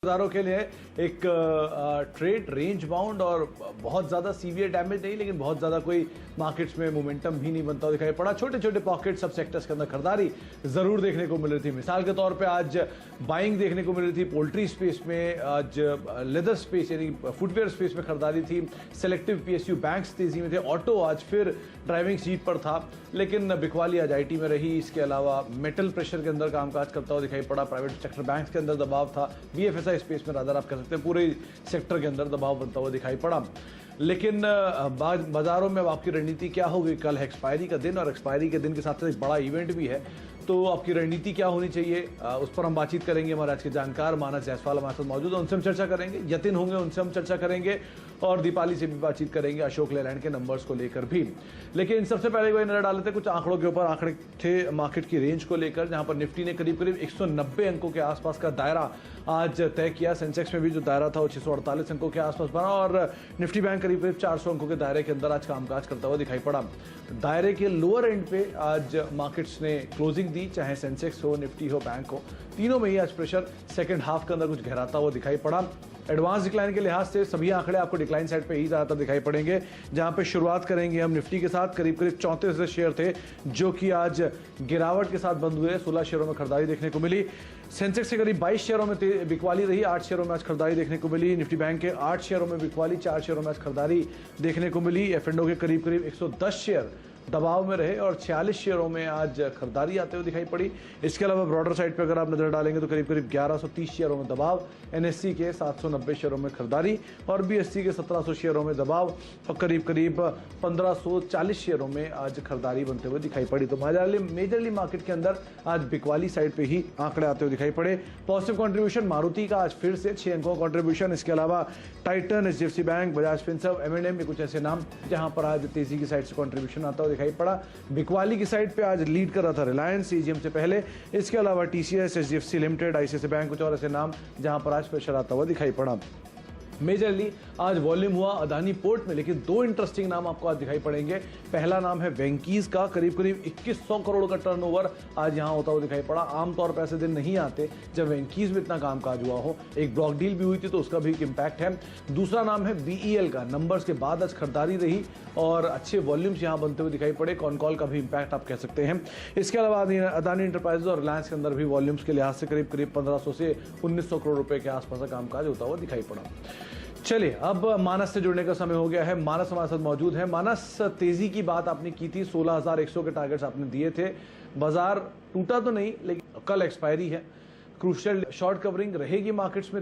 बाजारों के लिए एक ट्रेड रेंज बाउंड और बहुत ज़्यादा सीवियर डैमेज नहीं, लेकिन बहुत ज़्यादा कोई मार्केट्स में मोमेंटम भी नहीं बनता दिखाई पड़ा। छोटे छोटे पॉकेट सब सेक्टर्स के अंदर खरीदारी ज़रूर देखने को मिल रही थी। मिसाल के तौर पे आज बाइंग देखने को मिल रही थी पोल्ट्री स्पेस में, आज लेदर स्पेस यानी फुटवेयर स्पेस में खरीदारी थी। सेलेक्टिव पीएसयू बैंक्स तेजी में थे। ऑटो आज फिर ड्राइविंग सीट पर था, लेकिन बिकवाली आज आईटी में रही। इसके अलावा मेटल प्रेशर के अंदर कामकाज करता हुआ दिखाई पड़ा। प्राइवेट सेक्टर बैंक्स के अंदर दबाव था। बीएफएसआई स्पेस में रादर आप कह सकते हैं पूरे सेक्टर के अंदर दबाव बनता हुआ दिखाई पड़ा। लेकिन बाजारों में अब आपकी रणनीति क्या होगी? कल है एक्सपायरी का दिन और एक्सपायरी के दिन के साथ साथ एक बड़ा इवेंट भी है, तो आपकी रणनीति क्या होनी चाहिए उस पर हम बातचीत करेंगे। हमारे आज के जानकार मानस जायसवाल हमारे साथ मौजूद है, उनसे हम चर्चा करेंगे। यतिन होंगे, उनसे हम चर्चा करेंगे और दीपाली से भी बातचीत करेंगे अशोक लेलैंड के नंबर्स को लेकर भी। लेकिन सबसे पहले कोई नजर डाल लेते कुछ आंकड़ों के ऊपर। आंकड़े थे मार्केट की रेंज को लेकर, जहां पर निफ्टी ने करीब 190 अंकों के आसपास का दायरा आज तय किया। सेंसेक्स में भी जो दायरा था वो 648 अंकों के आसपास बना और निफ्टी बैंक करीब 400 अंकों के दायरे के अंदर आज कामकाज करता हुआ दिखाई पड़ा। दायरे के लोअर एंड पे आज मार्केट्स ने क्लोजिंग दी, चाहे सेंसेक्स हो, निफ्टी हो, बैंक हो, तीनों में ही आज प्रेशर सेकंड हाफ के अंदर कुछ गहराता हुआ दिखाई पड़ा। एडवांस डिक्लाइन के लिहाज से सभी आंकड़े आपको डिक्लाइन साइड पे ही ज्यादातर दिखाई पड़ेंगे। जहां पे शुरुआत करेंगे हम निफ्टी के साथ, करीब 34 शेयर थे जो कि आज गिरावट के साथ बंद हुए। 16 शेयरों में खरीदारी देखने को मिली। सेंसेक्स से करीब 22 शेयरों में बिकवाली रही, 8 शेयरों में आज खरीदारी देखने को मिली। निफ्टी बैंक के 8 शेयरों में बिकवाली, 4 शेयरों में आज खरीदारी देखने को मिली। एफ&ओ के करीब 110 शेयर दबाव में रहे और 46 शेयरों में आज खरीदारी आते हुए दिखाई पड़ी। इसके अलावा ब्रॉडर साइड पर अगर आप नजर डालेंगे तो करीब 1130 शेयरों में दबाव, एनएससी के 790 शेयरों में खरीदारी और बीएससी के 1700 शेयरों में दबाव और करीब 1540 शेयरों में आज खरीदारी बनते हुए दिखाई पड़ी। तो मेजरली मार्केट के अंदर आज बिकवाली साइड पे ही आंकड़े आते हुए दिखाई पड़े। पॉजिटिव कंट्रीब्यूशन मारुति का आज फिर से 6 अंकों का कंट्रीब्यूशन। इसके अलावा Titan, HDFC Bank, Bajaj Finserv, M&M में कुछ ऐसे नाम जहां पर आज तेजी की साइड से कंट्रीब्यूशन आता हुआ दिखाई पड़ा। बिकवाली की साइड पे आज लीड कर रहा था रिलायंस एजीएम से पहले। इसके अलावा TCS, HDFC limited, ICICI bank, कुछ और ऐसे नाम जहां पर आज प्रेशर आता हुआ दिखाई पड़ा। मेजरली आज वॉल्यूम हुआ अदानी पोर्ट में, लेकिन 2 इंटरेस्टिंग नाम आपको आज दिखाई पड़ेंगे। पहला नाम है वेंकीज का, करीब 2100 करोड़ का टर्नओवर आज यहां होता हुआ दिखाई पड़ा। आमतौर पर ऐसे दिन नहीं आते जब वेंकीज में इतना कामकाज हुआ हो। एक ब्लॉक डील भी हुई थी तो उसका भी एक इम्पैक्ट है। दूसरा नाम है बीईएल का, नंबर्स के बाद आज खरीदारी रही और अच्छे वॉल्यूम्स यहां बनते हुए दिखाई पड़े। कॉनकॉल का भी इम्पैक्ट आप कह सकते हैं। इसके अलावा अदानी इंटरप्राइजेज और रिलायंस के अंदर भी वॉल्यूम्स के लिहाज से करीब 1500 से 1900 करोड़ रुपए के आसपास का कामकाज होता हुआ दिखाई पड़ा। चलिए अब मानस से जुड़ने का समय हो गया है। मानस हमारे साथ मौजूद है। मानस, तेजी की बात आपने की थी, 16,100 के टारगेट्स आपने दिए थे। बाजार टूटा तो नहीं, लेकिन कल एक्सपायरी है। क्रूशियल शॉर्ट कवरिंग रहेगी मार्केट्स में।